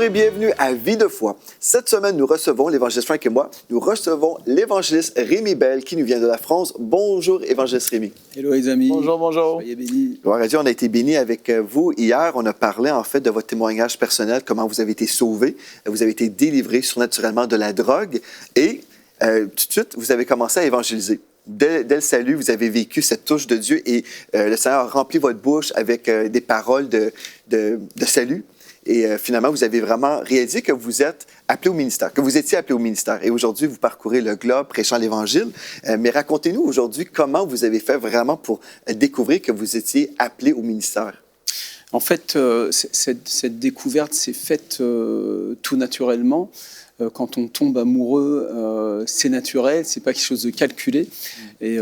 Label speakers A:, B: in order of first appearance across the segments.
A: et bienvenue à Vie de foi. Cette semaine, nous recevons l'évangéliste Frank et moi. Nous recevons l'évangéliste Rémi Bell qui nous vient de la France. Bonjour, évangéliste Rémi.
B: Hello les amis.
C: Bonjour, bonjour.
B: Soyez bénis.
A: Gloire à Dieu, on a été bénis avec vous. Hier, on a parlé en fait de votre témoignage personnel, comment vous avez été sauvé, vous avez été délivré surnaturellement de la drogue et tout de suite, vous avez commencé à évangéliser. Dès le salut, vous avez vécu cette touche de Dieu et le Seigneur a rempli votre bouche avec des paroles de salut. Et finalement, vous avez vraiment réalisé que vous êtes appelé au ministère, que vous étiez appelé au ministère. Et aujourd'hui, vous parcourez le globe prêchant l'Évangile. Mais racontez-nous aujourd'hui comment vous avez fait vraiment pour découvrir que vous étiez appelé au ministère.
B: En fait, cette découverte s'est faite tout naturellement. Quand on tombe amoureux, c'est naturel, c'est pas quelque chose de calculé. Et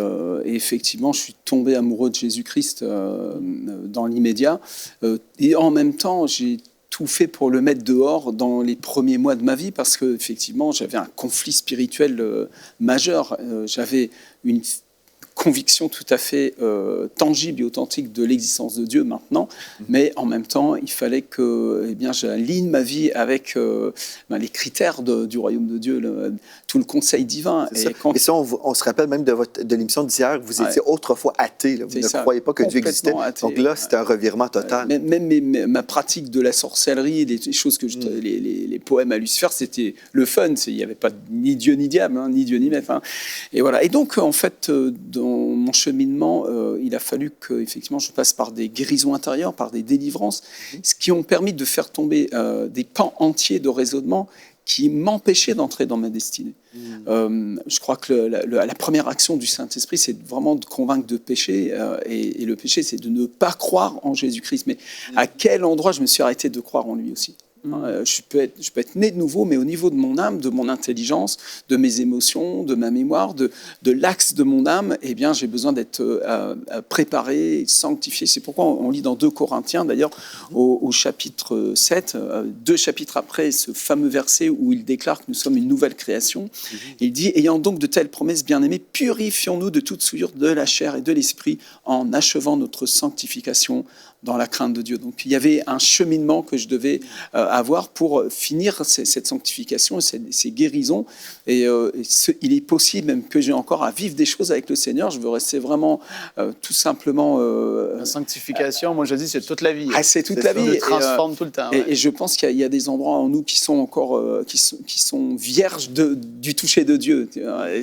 B: effectivement, je suis tombé amoureux de Jésus-Christ dans l'immédiat. Et en même temps, j'ai tout fait pour le mettre dehors dans les premiers mois de ma vie parce que effectivement, j'avais un conflit spirituel majeur. J'avais une conviction tout à fait tangible et authentique de l'existence de Dieu maintenant, mais en même temps, il fallait que j'aligne ma vie avec les critères du royaume de Dieu, tout le conseil divin.
A: Et ça, on se rappelle même de l'émission d'hier, vous étiez autrefois athée, là. Vous ne croyez pas que Dieu existait. Athée. Donc là, c'était un revirement total.
B: Même ma pratique de la sorcellerie, les choses que les poèmes à Lucifer, c'était le fun. Il n'y avait pas ni Dieu ni diable, ni Dieu ni maître. Et voilà. Et donc, en fait, dans mon cheminement, il a fallu que effectivement je passe par des guérisons intérieures, par des délivrances, ce qui ont permis de faire tomber des pans entiers de raisonnement qui m'empêchaient d'entrer dans ma destinée. Je crois que la première action du Saint-Esprit, c'est vraiment de convaincre de péché, et le péché, c'est de ne pas croire en Jésus-Christ. Mais à quel endroit je me suis arrêté de croire en lui aussi ? Je peux être né de nouveau, mais au niveau de mon âme, de mon intelligence, de mes émotions, de ma mémoire, de l'axe de mon âme, eh bien, j'ai besoin d'être préparé, sanctifié. C'est pourquoi on lit dans 2 Corinthiens, d'ailleurs, au chapitre 7, 2 chapitres après ce fameux verset où il déclare que nous sommes une nouvelle création. Il dit « Ayant donc de telles promesses, bien-aimés, purifions-nous de toute souillure de la chair et de l'esprit en achevant notre sanctification dans la crainte de Dieu. » Donc, il y avait un cheminement que je devais avoir pour finir cette sanctification et ces guérisons. Et il est possible même que j'ai encore à vivre des choses avec le Seigneur. Je veux rester vraiment tout simplement...
C: la sanctification, moi je dis, c'est toute la vie.
B: C'est toute la vie.
C: Ça transforme tout le temps.
B: Et je pense qu'il y a des endroits en nous qui sont encore qui sont vierges du toucher de Dieu,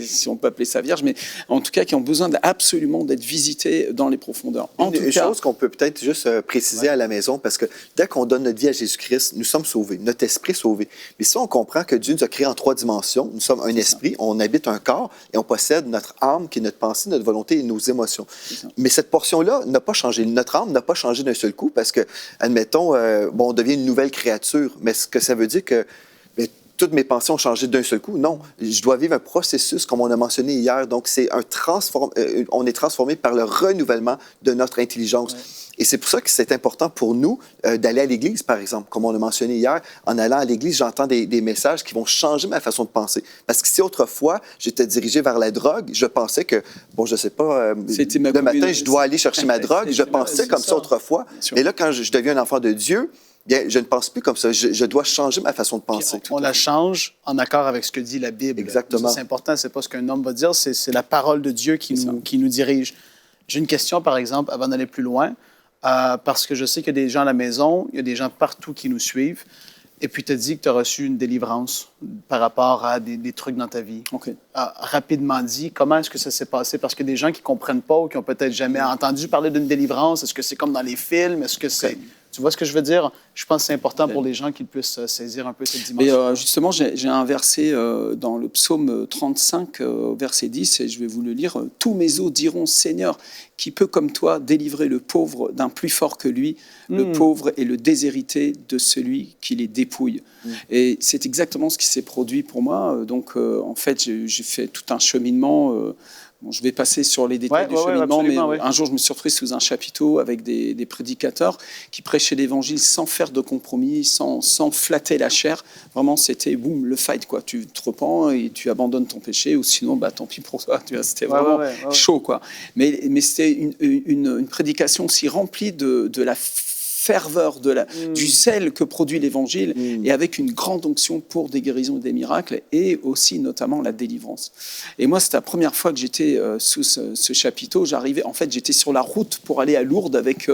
B: si on peut appeler ça vierge, mais en tout cas qui ont besoin absolument d'être visités dans les profondeurs.
A: Une chose qu'on peut peut-être juste préciser à la maison, parce que dès qu'on donne notre vie à Jésus-Christ, nous sommes sauvés, notre esprit est sauvé. Mais si on comprend que Dieu nous a créés en 3 dimensions, nous sommes un esprit, on habite un corps et on possède notre âme qui est notre pensée, notre volonté et nos émotions. Mais cette portion-là n'a pas changé. Notre âme n'a pas changé d'un seul coup parce que, admettons, on devient une nouvelle créature. Mais ce que ça veut dire que toutes mes pensées ont changé d'un seul coup. Non, je dois vivre un processus, comme on a mentionné hier. Donc, on est transformé par le renouvellement de notre intelligence. Ouais. Et c'est pour ça que c'est important pour nous d'aller à l'Église, par exemple. Comme on l'a mentionné hier, en allant à l'Église, j'entends des messages qui vont changer ma façon de penser. Parce que si autrefois, j'étais dirigé vers la drogue, je pensais que, je ne sais pas, le matin, je dois aller chercher ma drogue. Je pensais comme ça autrefois. Et là, quand je deviens un enfant de Dieu, bien, je ne pense plus comme ça. Je dois changer ma façon de penser.
C: On la change en accord avec ce que dit la Bible.
A: Exactement.
C: C'est important, c'est pas ce qu'un homme va dire, c'est la parole de Dieu qui nous dirige. J'ai une question, par exemple, avant d'aller plus loin, parce que je sais qu'il y a des gens à la maison, il y a des gens partout qui nous suivent, et puis tu as dit que tu as reçu une délivrance par rapport à des trucs dans ta vie.
B: Okay.
C: Rapidement dit, comment est-ce que ça s'est passé? Parce que des gens qui ne comprennent pas ou qui n'ont peut-être jamais entendu parler d'une délivrance, est-ce que c'est comme dans les films? Est-ce que c'est... Tu vois ce que je veux dire? Je pense que c'est important pour les gens qu'ils puissent saisir un peu cette dimension.
B: Et justement, j'ai un verset dans le psaume 35, verset 10, et je vais vous le lire. « Tous mes os diront, Seigneur, qui peut comme toi délivrer le pauvre d'un plus fort que lui, le pauvre et le déshérité de celui qui les dépouille. » Et c'est exactement ce qui s'est produit pour moi. Donc, en fait, j'ai fait tout un cheminement... je vais passer sur les détails du cheminement, mais un jour, je me suis retrouvé sous un chapiteau avec des prédicateurs qui prêchaient l'Évangile sans faire de compromis, sans flatter la chair. Vraiment, c'était boum, le fight, quoi. Tu te repens et tu abandonnes ton péché, ou sinon, tant pis pour toi. Tu vois, c'était vraiment chaud, quoi. Mais c'était une prédication aussi remplie de la ferveur, du zèle que produit l'Évangile, et avec une grande onction pour des guérisons et des miracles, et aussi notamment la délivrance. Et moi, c'était la première fois que j'étais sous ce chapiteau. J'étais sur la route pour aller à Lourdes avec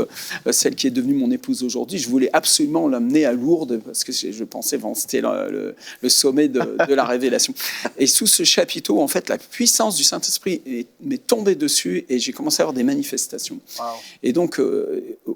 B: celle qui est devenue mon épouse aujourd'hui. Je voulais absolument l'amener à Lourdes, parce que je pensais que c'était le sommet de la révélation. Et sous ce chapiteau, en fait, la puissance du Saint-Esprit m'est tombée dessus, et j'ai commencé à avoir des manifestations. Wow. Et donc,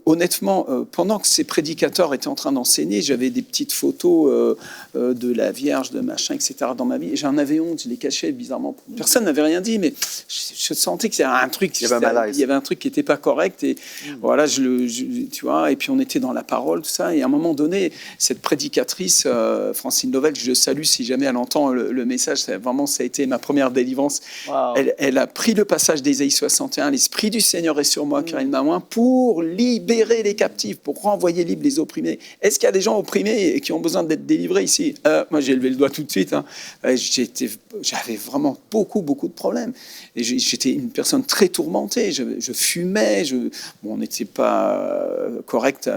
B: honnêtement, pendant que ces prédicateurs étaient en train d'enseigner, j'avais des petites photos de la Vierge, de machin, etc. dans ma vie. Et j'en avais honte, je les cachais bizarrement. Personne n'avait rien dit, mais je sentais qu'il y avait un truc. Il y avait un truc qui n'était pas correct. Et voilà, tu vois. Et puis on était dans la parole, tout ça. Et à un moment donné, cette prédicatrice, Francine Lovell, je salue si jamais elle entend le message. Ça a été ma première délivrance. Wow. Elle a pris le passage d'Ésaïe 61. L'Esprit du Seigneur est sur moi, car il m'a oint pour libérer les captifs, pour renvoyer libres les opprimés. Est-ce qu'il y a des gens opprimés et qui ont besoin d'être délivrés ici? Moi, j'ai levé le doigt tout de suite. Hein. J'avais vraiment beaucoup de problèmes. Et j'étais une personne très tourmentée. Je fumais. On n'était pas correct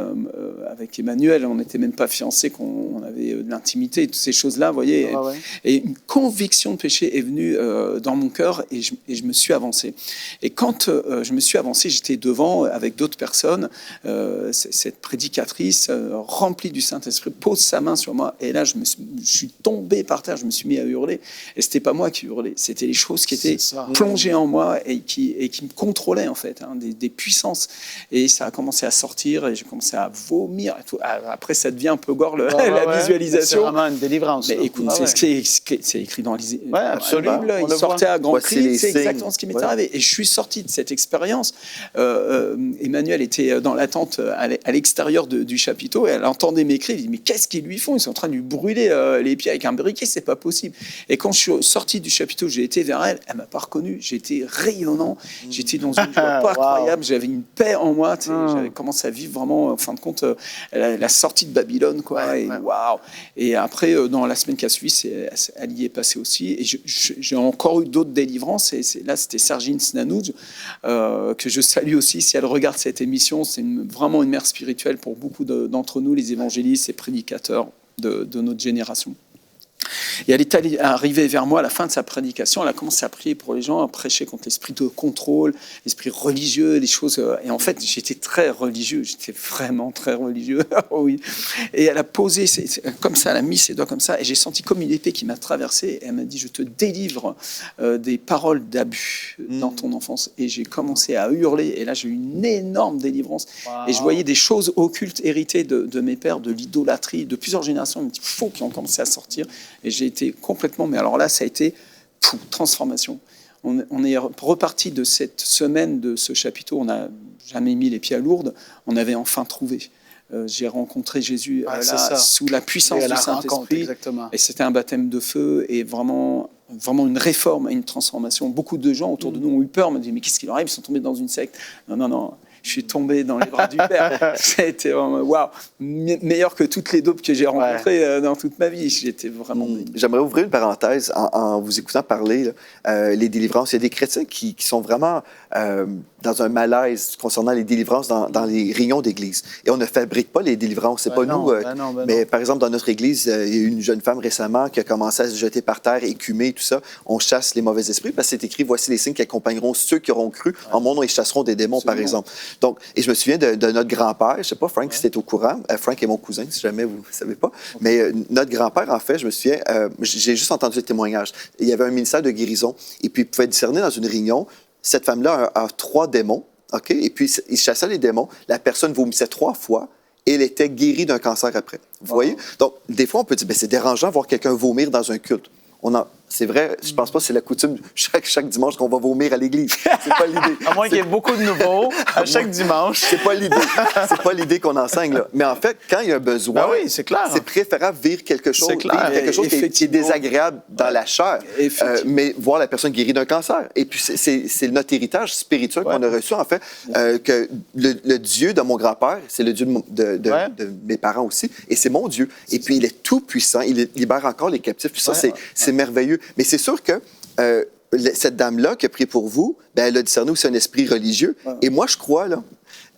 B: avec Emmanuel. On n'était même pas fiancés, on avait de l'intimité, toutes ces choses-là, vous voyez. Ah ouais. Et une conviction de péché est venue dans mon cœur, et je me suis avancé. Et quand je me suis avancé, j'étais devant avec d'autres personnes. Cette prédicatrice remplie du Saint-Esprit pose sa main sur moi, et là je suis tombé par terre, je me suis mis à hurler, et c'était pas moi qui hurlais, c'était les choses qui étaient plongées en moi et qui me contrôlaient en fait, hein, des puissances, et ça a commencé à sortir, et j'ai commencé à vomir et tout. Après ça devient un peu gore la visualisation.
C: C'est vraiment une délivrance.
B: Mais écoute, c'est écrit dans la Bible, il sortait à grands cris, c'est exactement ce qui m'est arrivé, et je suis sorti de cette expérience. Emmanuel était dans la tente à l'extérieur du chapiteau, et elle entendait mes cris. Elle dit, mais qu'est-ce qu'ils lui font? Ils sont en train de lui brûler les pieds avec un briquet, c'est pas possible. Et quand je suis sorti du chapiteau, j'ai été vers elle, elle m'a pas reconnu, j'étais rayonnant, j'étais dans une joie pas incroyable, j'avais une paix en moi, j'avais commencé à vivre vraiment, en fin de compte, la sortie de Babylone, quoi, et waouh. Et après, dans la semaine qui a suivi, elle y est passée aussi, et j'ai encore eu d'autres délivrances, et là, c'était Sergine Snanouj, que je salue aussi, si elle regarde cette émission, c'est vraiment une mère spirituelle pour beaucoup d'entre nous, les évangélistes et prédicateurs de notre génération. Et elle est arrivée vers moi à la fin de sa prédication. Elle a commencé à prier pour les gens, à prêcher contre l'esprit de contrôle, l'esprit religieux, des choses. Et en fait, j'étais très religieux. J'étais vraiment très religieux. Oui. Et elle a posé comme ça, elle a mis ses doigts comme ça, et j'ai senti comme une épée qui m'a traversé. Et elle m'a dit, je te délivre des paroles d'abus dans ton enfance. Et j'ai commencé à hurler. Et là, j'ai eu une énorme délivrance. Wow. Et je voyais des choses occultes héritées de mes pères, de l'idolâtrie, de plusieurs générations, des petits faux qui ont commencé à sortir. Et j'ai été complètement... Mais alors là, ça a été transformation. On est reparti de cette semaine, de ce chapiteau. On n'a jamais mis les pieds à Lourdes. On avait enfin trouvé. J'ai rencontré Jésus sous la puissance du Saint-Esprit. Et c'était un baptême de feu et vraiment une réforme et une transformation. Beaucoup de gens autour de nous ont eu peur, m'ont dit, mais qu'est-ce qui leur arrive? Ils sont tombés dans une secte. Non. Je suis tombé dans les bras du Père. C'était vraiment waouh, meilleur que toutes les dopes que j'ai rencontrées dans toute ma vie. J'étais vraiment.
A: J'aimerais ouvrir une parenthèse en vous écoutant parler les délivrances. Il y a des chrétiens qui sont vraiment dans un malaise concernant les délivrances dans les réunions d'église. Et on ne fabrique pas les délivrances. C'est pas nous. Mais par exemple, dans notre église, il y a eu une jeune femme récemment qui a commencé à se jeter par terre, écumer, tout ça. On chasse les mauvais esprits parce que c'est écrit, voici les signes qui accompagneront ceux qui auront cru. En mon nom, ils chasseront des démons, par exemple. Donc, et je me souviens de notre grand-père, je ne sais pas, Frank, si tu es au courant. Frank est mon cousin, si jamais vous ne savez pas. Mais notre grand-père, en fait, je me souviens, j'ai juste entendu le témoignage. Il y avait un ministère de guérison, et puis il pouvait discerner dans une réunion, cette femme-là a 3 démons, OK? Et puis il chassait les démons, la personne vomissait 3 fois, et elle était guérie d'un cancer après. Vous voyez? Donc, des fois, on peut dire, c'est dérangeant de voir quelqu'un vomir dans un culte. C'est vrai, je pense pas que c'est la coutume chaque dimanche qu'on va vomir à l'église. C'est pas l'idée.
C: À moins qu'il y ait beaucoup de nouveaux à chaque dimanche.
A: C'est pas l'idée. C'est pas l'idée qu'on enseigne, là. Mais en fait, quand il y a un besoin,
C: c'est clair.
A: C'est préférable vivre quelque chose, qui est désagréable dans la chair, mais voir la personne guérie d'un cancer. Et puis, c'est notre héritage spirituel qu'on a reçu, en fait, que le Dieu de mon grand-père, c'est le Dieu de mes parents aussi, et c'est mon Dieu. Et puis, il est tout puissant, il libère encore les captifs. Puis ça, c'est merveilleux. Mais c'est sûr que cette dame-là qui a prié pour vous, elle a discerné aussi un esprit religieux. Et moi, je crois, là,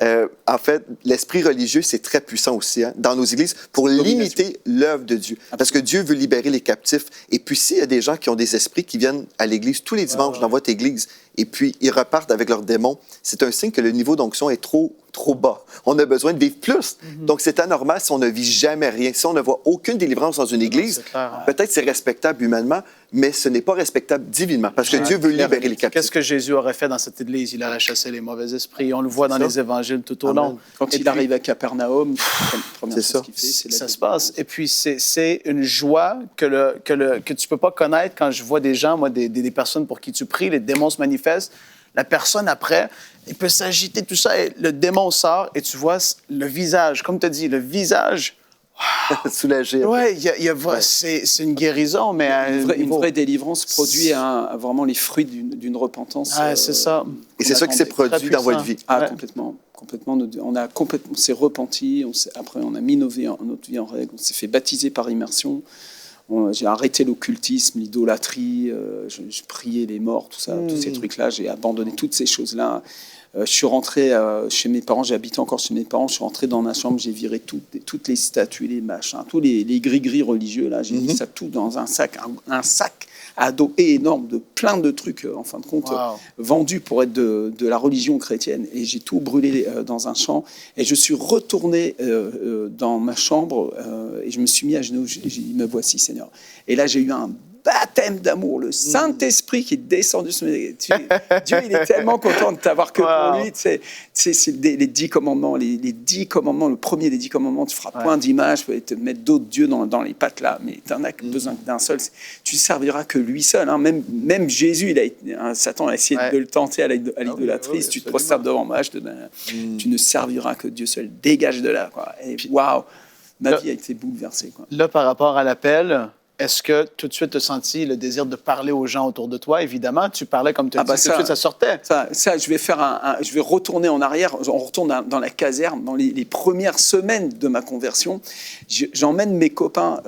A: En fait, l'esprit religieux, c'est très puissant aussi dans nos églises pour limiter l'œuvre de Dieu. Parce que Dieu veut libérer les captifs. Et puis, s'il y a des gens qui ont des esprits qui viennent à l'église tous les dimanches dans votre église et puis ils repartent avec leurs démons, c'est un signe que le niveau d'onction est trop bas. On a besoin de vivre plus. Donc, c'est anormal si on ne vit jamais rien. Si on ne voit aucune délivrance dans une église, peut-être c'est respectable humainement, mais ce n'est pas respectable divinement, parce que Dieu veut libérer les captifs.
C: Qu'est-ce que Jésus aurait fait dans cette église? Il aurait chassé les mauvais esprits. On le voit dans les évangiles tout au long.
B: Quand il arrive à Capernaum, la première chose qu'il fait, c'est
C: ça se passe. Et puis, c'est une joie que tu ne peux pas connaître quand je vois des gens, moi, des personnes pour qui tu pries, les démons se manifestent. La personne, après, il peut s'agiter, tout ça, et le démon sort, et tu vois le visage, comme tu as dit, le visage...
A: Wow. Soulagé.
C: Oui, c'est une guérison, mais...
B: Une vraie délivrance produit vraiment les fruits d'une repentance.
C: C'est ça.
A: Et c'est ça qui s'est produit dans votre vie.
B: Complètement. On s'est repenti, après on a mis notre vie en règle, on s'est fait baptiser par immersion. J'ai arrêté l'occultisme, l'idolâtrie, je priais les morts, tout ça, tous ces trucs-là. J'ai abandonné toutes ces choses-là. Je suis rentré chez mes parents, j'ai habité encore chez mes parents. Je suis rentré dans ma chambre, j'ai viré toutes les statues, les machins, tous les gris-gris religieux. Là, j'ai mis ça tout dans un sac à dos énorme de plein de trucs, en fin de compte, vendus pour être de la religion chrétienne. Et j'ai tout brûlé dans un champ. Et je suis retourné dans ma chambre et je me suis mis à genoux. J'ai dit, me voici, Seigneur. Et là, j'ai eu un baptême d'amour, le Saint-Esprit qui est descendu sur mes... Dieu, il est tellement content de t'avoir que pour lui. C'est les 10 commandements. Les 10 commandements, le premier des 10 commandements, tu feras point d'image, tu peux te mettre d'autres dieux dans les pattes là, mais tu n'en as besoin d'un seul. Tu ne serviras que lui seul. Hein. Même Jésus, Satan a essayé de le tenter à l'idolâtrie. Si tu te prosternes devant moi, tu ne serviras que Dieu seul. Dégage de là. Quoi. Et puis, waouh, ma vie a été bouleversée. Quoi.
C: Là, par rapport à l'appel... Est-ce que tout de suite tu as senti le désir de parler aux gens autour de toi? Évidemment, tu parlais comme tu as dit, tout de suite ça sortait.
B: Ça, je vais retourner en arrière. On retourne dans la caserne, dans les premières semaines de ma conversion. J'emmène mes copains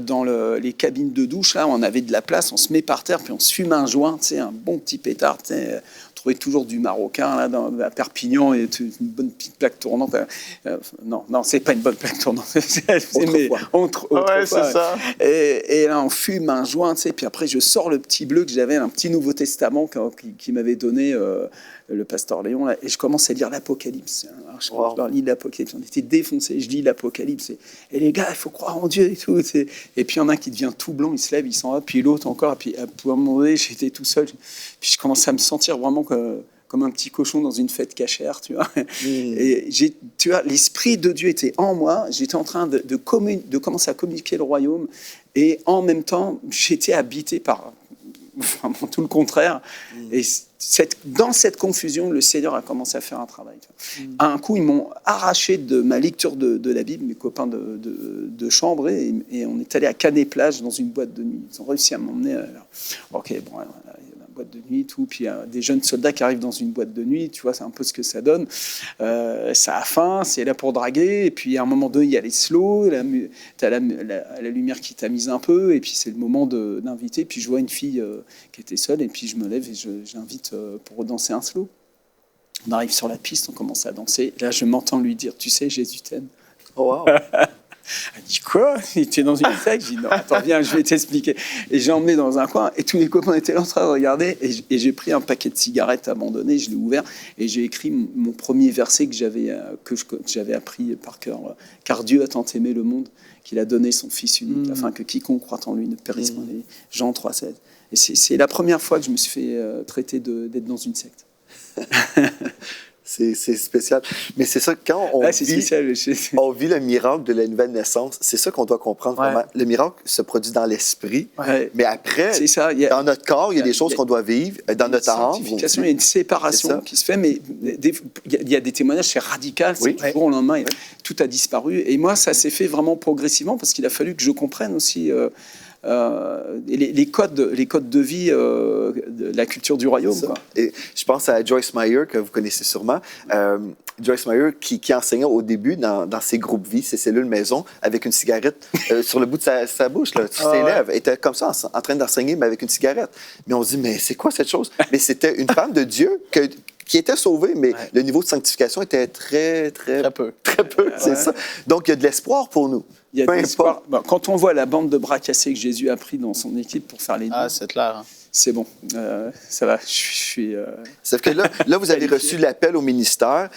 B: dans les cabines de douche. Là, on avait de la place, on se met par terre, puis on se fume un joint, un bon petit pétard. On trouvait toujours du marocain là, à Perpignan et une bonne petite plaque tournante. Non, c'est pas une bonne plaque tournante.
C: Autrefois. C'est ça.
B: Et là, on fume un joint, puis après, je sors le petit bleu que j'avais, un petit Nouveau Testament qui m'avait donné le pasteur Léon, là, et je commence à lire l'Apocalypse. Je lis l'Apocalypse. On était défoncés, je lis l'Apocalypse. Et les gars, il faut croire en Dieu et tout. Et puis, il y en a un qui devient tout blanc, il se lève, il s'en va, puis l'autre encore. Et puis, à un moment donné, j'étais tout seul. Puis, je commençais à me sentir vraiment comme un petit cochon dans une fête cachère, tu vois. Et tu vois, l'Esprit de Dieu était en moi. J'étais en train de commencer à communiquer le royaume. Et en même temps, j'étais habité par vraiment tout le contraire. Et dans cette confusion, le Seigneur a commencé à faire un travail. À un coup, ils m'ont arraché de ma lecture de la Bible, mes copains de chambre, et on est allé à Canet-Plage dans une boîte de nuit. Ils ont réussi à m'emmener. Boîte de nuit, tout, puis il y a des jeunes soldats qui arrivent dans une boîte de nuit, tu vois, c'est un peu ce que ça donne. Ça a faim, c'est là pour draguer, et puis à un moment donné, il y a les slows, tu as la lumière qui tamise un peu, et puis c'est le moment d'inviter, puis je vois une fille qui était seule, et puis je me lève et je l'invite pour danser un slow. On arrive sur la piste, on commence à danser, et là je m'entends lui dire, tu sais, Jésus t'aime.
A: Oh, wow.
B: Elle dit quoi? Tu es dans une secte? Je dis non, attends, viens, je vais t'expliquer. Et j'ai emmené dans un coin et tous les copains étaient là en train de regarder. Et j'ai pris un paquet de cigarettes abandonné, je l'ai ouvert et j'ai écrit mon premier verset que j'avais appris par cœur. Car Dieu a tant aimé le monde qu'il a donné son Fils unique afin que quiconque croit en lui ne périsse pas. Jean 3,16. Et c'est la première fois que je me suis fait traiter d'être dans une secte.
A: C'est spécial. Mais c'est ça, quand on vit le miracle de la nouvelle naissance, c'est ça qu'on doit comprendre vraiment. Le miracle se produit dans l'esprit, mais après, dans notre corps, il y a des choses qu'on doit vivre, dans notre âme.
B: Il y a une séparation qui se fait, mais il y a des témoignages, c'est radical, c'est du jour au lendemain, tout a disparu. Et moi, ça s'est fait vraiment progressivement, parce qu'il a fallu que je comprenne aussi... les codes de vie de la culture du royaume. Quoi.
A: Et je pense à Joyce Meyer, que vous connaissez sûrement. Joyce Meyer, qui enseignait au début dans ses groupes vie, ses cellules maison, avec une cigarette sur le bout de sa bouche, là, ses lèvres. Elle était comme ça, en train d'enseigner, mais avec une cigarette. Mais on se dit, mais c'est quoi cette chose? Mais c'était une femme de Dieu qui étaient sauvés, mais le niveau de sanctification était très peu. C'est ça. Donc, il y a de l'espoir pour nous.
B: Il y a de l'espoir. Bon, quand on voit la bande de bras cassés que Jésus a pris dans son équipe pour faire les deux,
C: c'est clair. Hein.
B: C'est bon, ça va, je suis...
A: C'est que là, vous avez reçu l'appel au ministère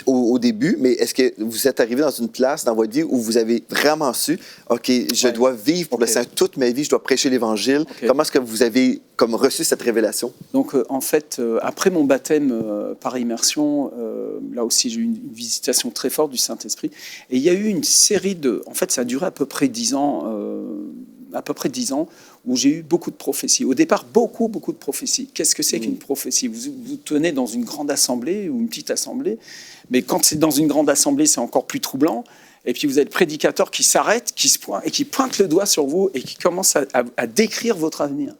A: au début, mais est-ce que vous êtes arrivé dans une place dans votre vie où vous avez vraiment su, OK, je dois vivre pour le Seigneur toute ma vie, je dois prêcher l'Évangile. Comment est-ce que vous avez reçu cette révélation?
B: Donc, en fait, après mon baptême par immersion, là aussi, j'ai eu une visitation très forte du Saint-Esprit. Et il y a eu une série de... En fait, ça a duré à peu près 10 ans, où j'ai eu beaucoup de prophéties. Au départ, beaucoup de prophéties. Qu'est-ce que c'est qu'une prophétie? Vous tenez dans une grande assemblée ou une petite assemblée, mais quand c'est dans une grande assemblée, c'est encore plus troublant. Et puis vous avez le prédicateur qui s'arrête, qui se pointe et qui pointe le doigt sur vous et qui commence à décrire votre avenir,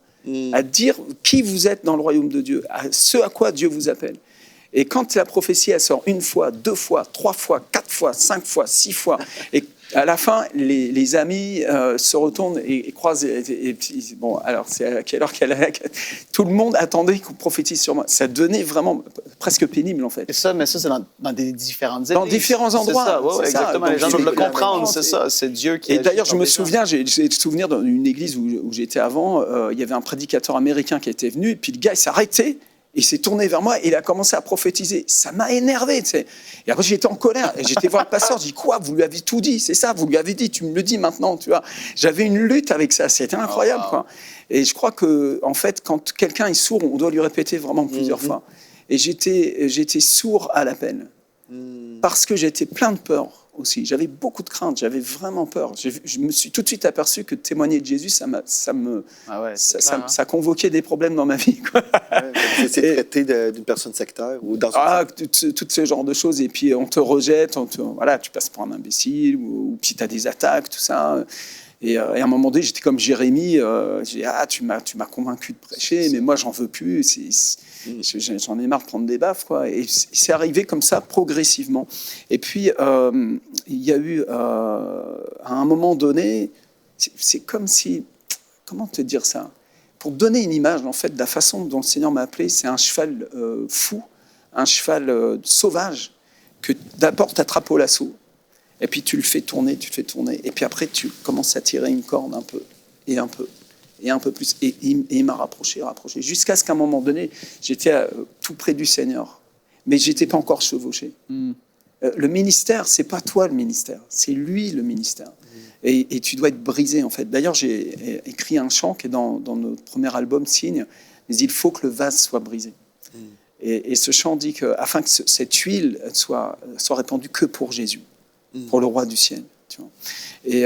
B: à dire qui vous êtes dans le royaume de Dieu, ce à quoi Dieu vous appelle. Et quand la prophétie elle sort 1 fois, 2 fois, 3 fois, 4 fois, 5 fois, 6 fois, et à la fin, les amis se retournent et croisent. Et bon, alors, c'est à quelle heure tout le monde attendait qu'on prophétise sur moi. Ça devenait vraiment presque pénible, en fait.
C: Mais ça, c'est dans des différentes églises.
B: Dans différents endroits.
C: C'est ça, ouais, exactement.
B: Donc,
C: les gens doivent le comprendre, c'est ça. C'est Dieu qui...
B: Et d'ailleurs, je me souviens, j'ai le souvenir d'une église où j'étais avant, il y avait un prédicateur américain qui était venu, et puis le gars, il s'est arrêté. Il s'est tourné vers moi et il a commencé à prophétiser. Ça m'a énervé, tu sais. Et après, j'étais en colère. Et j'étais voir le pasteur. Je dis, quoi? Vous lui avez tout dit? C'est ça, vous lui avez dit. Tu me le dis maintenant, tu vois. J'avais une lutte avec ça. C'était incroyable, quoi. Et je crois que, en fait, quand quelqu'un est sourd, on doit lui répéter vraiment plusieurs fois. Et j'étais sourd à l'appel. Parce que j'étais plein de peur aussi. J'avais beaucoup de crainte. J'avais vraiment peur. Je me suis tout de suite aperçu que témoigner de Jésus, ça convoquait des problèmes dans ma vie, quoi.
A: C'est traité d'une personne sectaire ou dans
B: tout ce genre de choses. Et puis, on te rejette. Voilà, tu passes pour un imbécile ou puis tu as des attaques, tout ça. Et à un moment donné, j'étais comme Jérémie. J'ai dit, tu m'as convaincu de prêcher, mais moi, j'en veux plus. J'en ai marre de prendre des baffes, quoi. Et c'est arrivé comme ça, progressivement. Et puis, il y a eu, à un moment donné, c'est comme si... Comment te dire ça? Pour donner une image, en fait, de la façon dont le Seigneur m'a appelé, c'est un cheval fou, un cheval sauvage, que d'abord tu attrapes au lasso. Et puis tu le fais tourner, et puis après tu commences à tirer une corde un peu, et un peu plus. Et il m'a rapproché, jusqu'à ce qu'à un moment donné, j'étais tout près du Seigneur, mais je n'étais pas encore chevauché. Le ministère, c'est pas toi le ministère, c'est lui le ministère. Et tu dois être brisé, en fait. D'ailleurs, j'ai écrit un chant qui est dans notre premier album, Signe, mais il faut que le vase soit brisé. Et ce chant dit qu'afin que cette huile soit répandue que pour Jésus, pour le roi du ciel. Tu vois. Et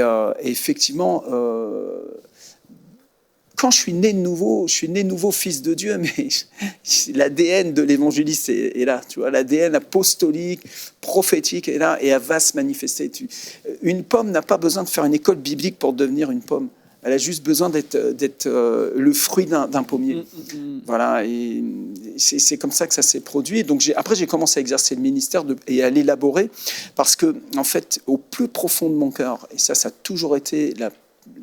B: effectivement, quand je suis né de nouveau fils de Dieu, mais l'ADN de l'évangéliste est là, tu vois, l'ADN apostolique, prophétique est là, et elle va se manifester. Une pomme n'a pas besoin de faire une école biblique pour devenir une pomme. Elle a juste besoin d'être le fruit d'un pommier. Voilà, et c'est comme ça que ça s'est produit. Donc après, j'ai commencé à exercer le ministère et à l'élaborer, parce que, en fait, au plus profond de mon cœur, et ça a toujours été la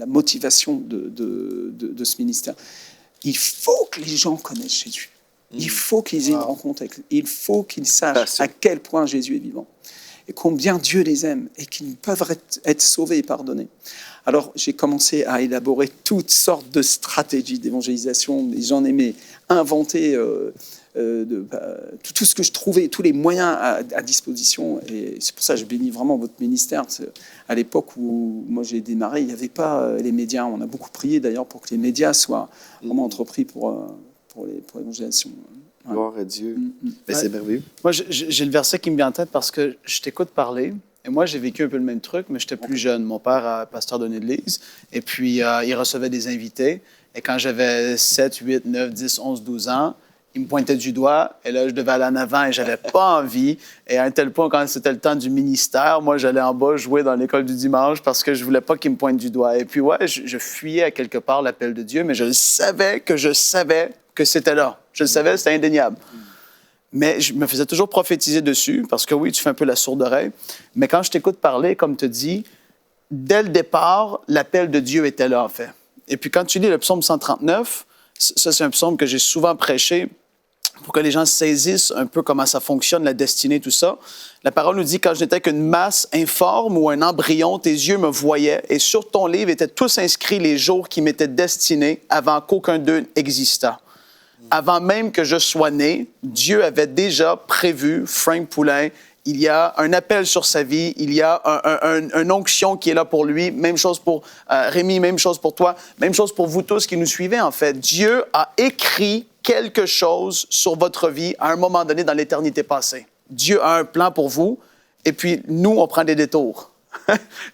B: motivation de ce ministère, il faut que les gens connaissent Jésus. Il faut qu'ils aient une rencontre avec lui. Il faut qu'ils sachent à quel point Jésus est vivant et combien Dieu les aime et qu'ils peuvent être sauvés et pardonnés. Alors, j'ai commencé à élaborer toutes sortes de stratégies d'évangélisation. J'en aimais inventer tout ce que je trouvais, tous les moyens à disposition. Et c'est pour ça que je bénis vraiment votre ministère. À l'époque où moi j'ai démarré, il n'y avait pas les médias. On a beaucoup prié d'ailleurs pour que les médias soient vraiment entrepris pour l'évangélisation. Ouais.
A: Gloire à Dieu. Mais c'est merveilleux.
C: Moi, j'ai le verset qui me vient en tête parce que je t'écoute parler. Et moi, j'ai vécu un peu le même truc, mais j'étais plus jeune. Mon père, pasteur d'une église, et puis il recevait des invités. Et quand j'avais 7, 8, 9, 10, 11, 12 ans, il me pointait du doigt, et là, je devais aller en avant, et j'avais pas envie. Et à un tel point, quand c'était le temps du ministère, moi, j'allais en bas jouer dans l'école du dimanche parce que je voulais pas qu'il me pointe du doigt. Et puis, ouais, je fuyais à quelque part l'appel de Dieu, mais je savais que c'était là. Je le savais, c'était indéniable. Mais je me faisais toujours prophétiser dessus, parce que oui, tu fais un peu la sourde oreille. Mais quand je t'écoute parler, comme tu dis, dès le départ, l'appel de Dieu était là, en fait. Et puis quand tu lis le psaume 139, ça, c'est un psaume que j'ai souvent prêché pour que les gens saisissent un peu comment ça fonctionne, la destinée, tout ça. La parole nous dit, quand je n'étais qu'une masse informe ou un embryon, tes yeux me voyaient, et sur ton livre étaient tous inscrits les jours qui m'étaient destinés avant qu'aucun d'eux existât. Avant même que je sois né, Dieu avait déjà prévu Frank Poulin. Il y a un appel sur sa vie, il y a une onction qui est là pour lui. Même chose pour Rémi, même chose pour toi, même chose pour vous tous qui nous suivez, en fait. Dieu a écrit quelque chose sur votre vie à un moment donné dans l'éternité passée. Dieu a un plan pour vous, et puis nous, on prend des détours.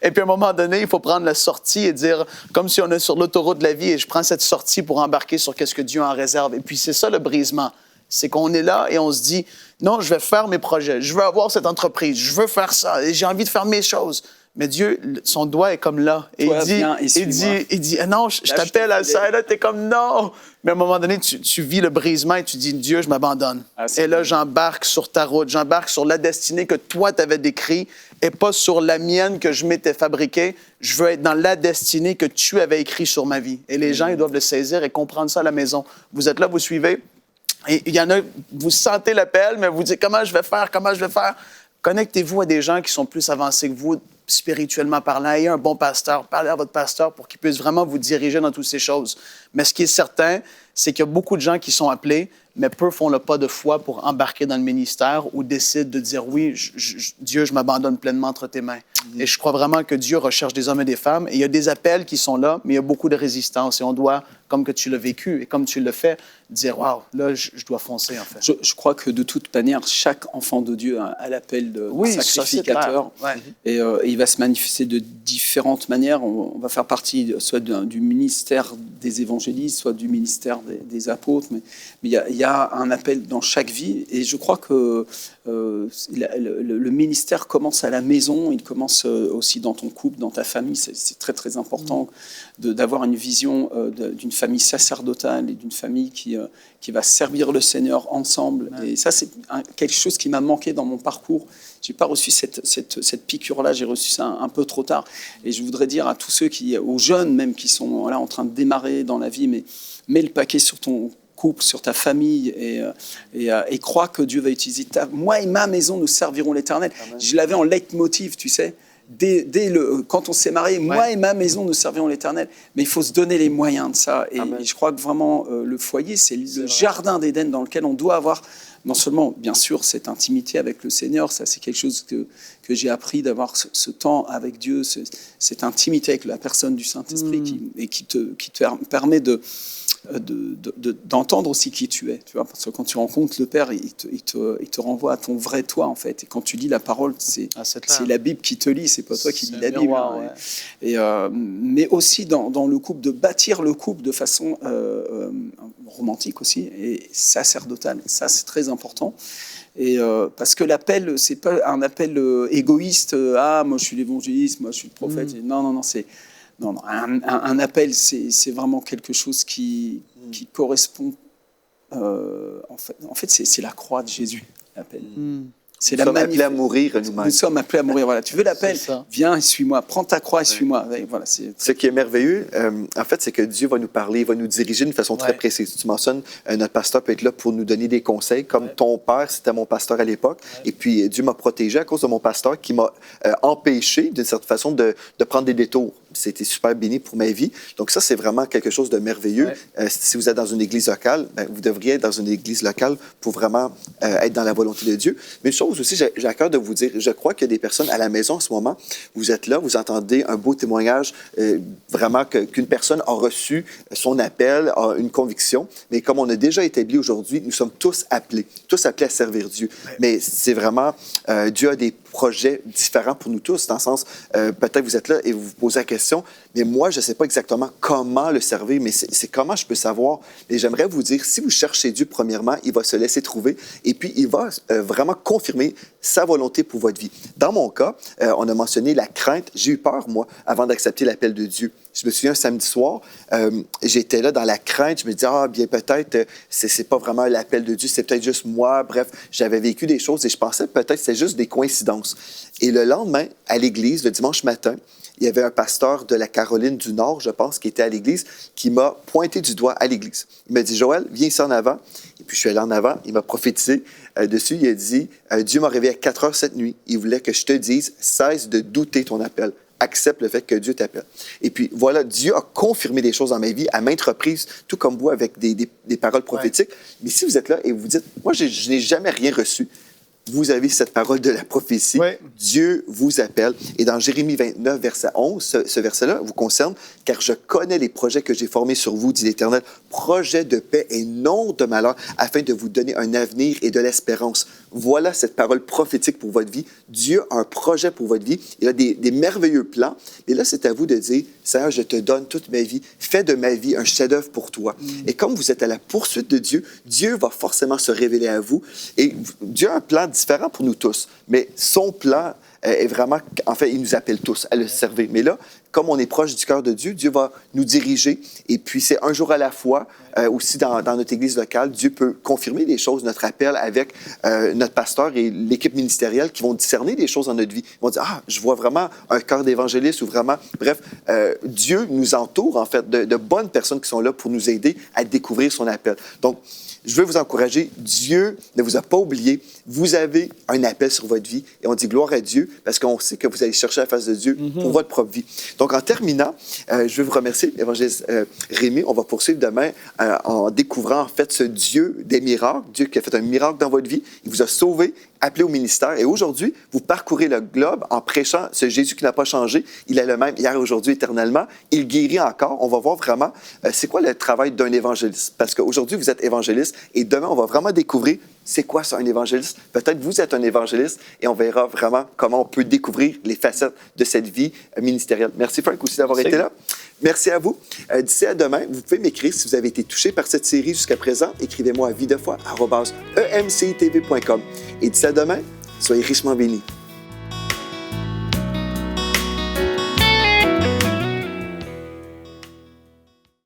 C: Et puis à un moment donné, il faut prendre la sortie et dire, comme si on est sur l'autoroute de la vie, et je prends cette sortie pour embarquer sur qu'est-ce que Dieu en réserve. Et puis c'est ça le brisement. C'est qu'on est là et on se dit, non, je vais faire mes projets, je veux avoir cette entreprise, je veux faire ça, et j'ai envie de faire mes choses. Mais Dieu, son doigt est comme là. Et il dit, ah non, je t'appelle à ça. Et là, tu es comme, non. Mais à un moment donné, tu vis le brisement et tu dis, Dieu, je m'abandonne. Et là, j'embarque sur ta route, j'embarque sur la destinée que toi, tu avais décrite et pas sur la mienne que je m'étais fabriquée. Je veux être dans la destinée que tu avais écrite sur ma vie. Et les gens, ils doivent le saisir et comprendre ça à la maison. Vous êtes là, vous suivez. Et il y en a, vous sentez l'appel, mais vous dites, comment je vais faire? Connectez-vous à des gens qui sont plus avancés que vous, spirituellement parlant. Ayez un bon pasteur. Parlez à votre pasteur pour qu'il puisse vraiment vous diriger dans toutes ces choses. Mais ce qui est certain, c'est qu'il y a beaucoup de gens qui sont appelés, mais peu font le pas de foi pour embarquer dans le ministère ou décident de dire, oui, Dieu, je m'abandonne pleinement entre tes mains. Et je crois vraiment que Dieu recherche des hommes et des femmes. Et il y a des appels qui sont là, mais il y a beaucoup de résistance. Et on doit, comme que tu l'as vécu et comme tu le fais, dire, waouh, là, je dois foncer, en fait.
B: Je crois que de toute manière, chaque enfant de Dieu a l'appel de sacrificateur. Et il va se manifester de différentes manières. On va faire partie soit du ministère des évangélistes, soit du ministère des apôtres. Mais il y a un appel dans chaque vie. Et je crois que le ministère commence à la maison, il commence aussi dans ton couple, dans ta famille. C'est très, très important d'avoir une vision d'une famille sacerdotale et d'une famille qui va servir le Seigneur ensemble. Et ça, c'est quelque chose qui m'a manqué dans mon parcours. Je n'ai pas reçu cette piqûre-là, j'ai reçu ça un peu trop tard. Et je voudrais dire à tous ceux aux jeunes même, qui sont là en train de démarrer dans la vie, mais mets le paquet sur ton couple, sur ta famille, et crois que Dieu va utiliser moi et ma maison, nous servirons l'Éternel. Je l'avais en leitmotiv, tu sais. Quand on s'est marié, moi et ma maison, nous servirons l'Éternel. Mais il faut se donner les moyens de ça. Et je crois que vraiment, le foyer, c'est le jardin d'Éden dans lequel on doit avoir, non seulement, bien sûr, cette intimité avec le Seigneur, ça c'est quelque chose que j'ai appris, d'avoir ce temps avec Dieu, cette intimité avec la personne du Saint-Esprit qui te permet d'entendre aussi qui tu es, tu vois, parce que quand tu rencontres le Père, il te renvoie à ton vrai toi, en fait. Et quand tu lis la parole, c'est la Bible qui te lit, c'est pas toi qui lis la Bible. Mais aussi dans le couple, de bâtir le couple de façon romantique aussi, et sacerdotale. Ça, c'est très important. Et parce que l'appel, c'est pas un appel égoïste. Moi je suis l'évangéliste, moi je suis le prophète. Non, c'est un appel, c'est vraiment quelque chose qui correspond. En fait, c'est la croix de Jésus, l'appel.
A: Nous sommes appelés à mourir nous-mêmes.
B: Nous sommes appelés à mourir. Voilà. Tu veux l'appel? Viens et suis-moi. Prends ta croix et suis-moi. Voilà,
A: ce qui est merveilleux, en fait, c'est que Dieu va nous parler, il va nous diriger d'une façon très précise. Tu mentionnes, notre pasteur peut être là pour nous donner des conseils, comme ton père, c'était mon pasteur à l'époque. Et puis, Dieu m'a protégé à cause de mon pasteur qui m'a empêché, d'une certaine façon, de prendre des détours. C'était super béni pour ma vie. Donc ça, c'est vraiment quelque chose de merveilleux. Si vous êtes dans une église locale, vous devriez être dans une église locale pour vraiment être dans la volonté de Dieu. Mais une chose aussi, j'ai à cœur de vous dire, je crois qu'il y a des personnes à la maison en ce moment, vous êtes là, vous entendez un beau témoignage, vraiment qu'une personne a reçu son appel, a une conviction. Mais comme on a déjà établi aujourd'hui, nous sommes tous appelés à servir Dieu. Mais c'est vraiment, Dieu a des projets différents pour nous tous, dans le sens, peut-être vous êtes là et vous vous posez la question, mais moi, je ne sais pas exactement comment le servir, mais c'est comment je peux savoir. Et j'aimerais vous dire, si vous cherchez Dieu, premièrement, il va se laisser trouver et puis il va vraiment confirmer sa volonté pour votre vie. Dans mon cas, on a mentionné la crainte. J'ai eu peur, moi, avant d'accepter l'appel de Dieu. Je me souviens, un samedi soir, j'étais là dans la crainte. Je me disais, bien peut-être, c'est pas vraiment l'appel de Dieu, c'est peut-être juste moi. Bref, j'avais vécu des choses et je pensais peut-être que c'était juste des coïncidences. Et le lendemain, à l'église, le dimanche matin, il y avait un pasteur de la Caroline du Nord, je pense, qui était à l'église, qui m'a pointé du doigt à l'église. Il m'a dit, Joël, viens ici en avant. puis je suis allé en avant, il m'a prophétisé dessus. Il a dit, Dieu m'a réveillé à 4 heures cette nuit. Il voulait que je te dise, cesse de douter ton appel. Accepte le fait que Dieu t'appelle. Et puis voilà, Dieu a confirmé des choses dans ma vie à maintes reprises, tout comme vous avec des paroles prophétiques. Mais si vous êtes là et vous dites, moi, je n'ai jamais rien reçu, vous avez cette parole de la prophétie.
C: Oui.
A: Dieu vous appelle. Et dans Jérémie 29, verset 11, ce verset-là vous concerne, car je connais les projets que j'ai formés sur vous, dit l'Éternel, projets de paix et non de malheur, afin de vous donner un avenir et de l'espérance. Voilà cette parole prophétique pour votre vie. Dieu a un projet pour votre vie. Il a des merveilleux plans. Et là, c'est à vous de dire, Seigneur, je te donne toute ma vie. Fais de ma vie un chef-d'œuvre pour toi. Et comme vous êtes à la poursuite de Dieu, Dieu va forcément se révéler à vous. Et Dieu a un plan différent pour nous tous. Mais son plan est vraiment... En fait, il nous appelle tous à le servir. Mais là, comme on est proche du cœur de Dieu, Dieu va nous diriger. Et puis, c'est un jour à la fois. Aussi, dans notre église locale, Dieu peut confirmer les choses, notre appel avec notre pasteur et l'équipe ministérielle qui vont discerner des choses dans notre vie. Ils vont dire, ah, je vois vraiment un cœur d'évangéliste ou vraiment... Bref, Dieu nous entoure, en fait, de bonnes personnes qui sont là pour nous aider à découvrir son appel. Donc, je veux vous encourager. Dieu ne vous a pas oublié. Vous avez un appel sur votre vie. Et on dit gloire à Dieu parce qu'on sait que vous allez chercher la face de Dieu pour votre propre vie. Donc, en terminant, je veux vous remercier, évangéliste Rémi. On va poursuivre demain en découvrant, en fait, ce Dieu des miracles. Dieu qui a fait un miracle dans votre vie. Il vous a sauvé, appelé au ministère. Et aujourd'hui, vous parcourez le globe en prêchant ce Jésus qui n'a pas changé. Il est le même hier, aujourd'hui, éternellement. Il guérit encore. On va voir vraiment c'est quoi le travail d'un évangéliste. Parce qu'aujourd'hui, vous êtes évangéliste et demain, on va vraiment découvrir c'est quoi ça, un évangéliste. Peut-être vous êtes un évangéliste et on verra vraiment comment on peut découvrir les facettes de cette vie ministérielle. Merci Frank aussi d'avoir été là. Merci à vous. D'ici à demain, vous pouvez m'écrire si vous avez été touché par cette série jusqu'à présent. Écrivez-moi à videfoi@emcitv.com. Et d'ici à demain, soyez richement bénis.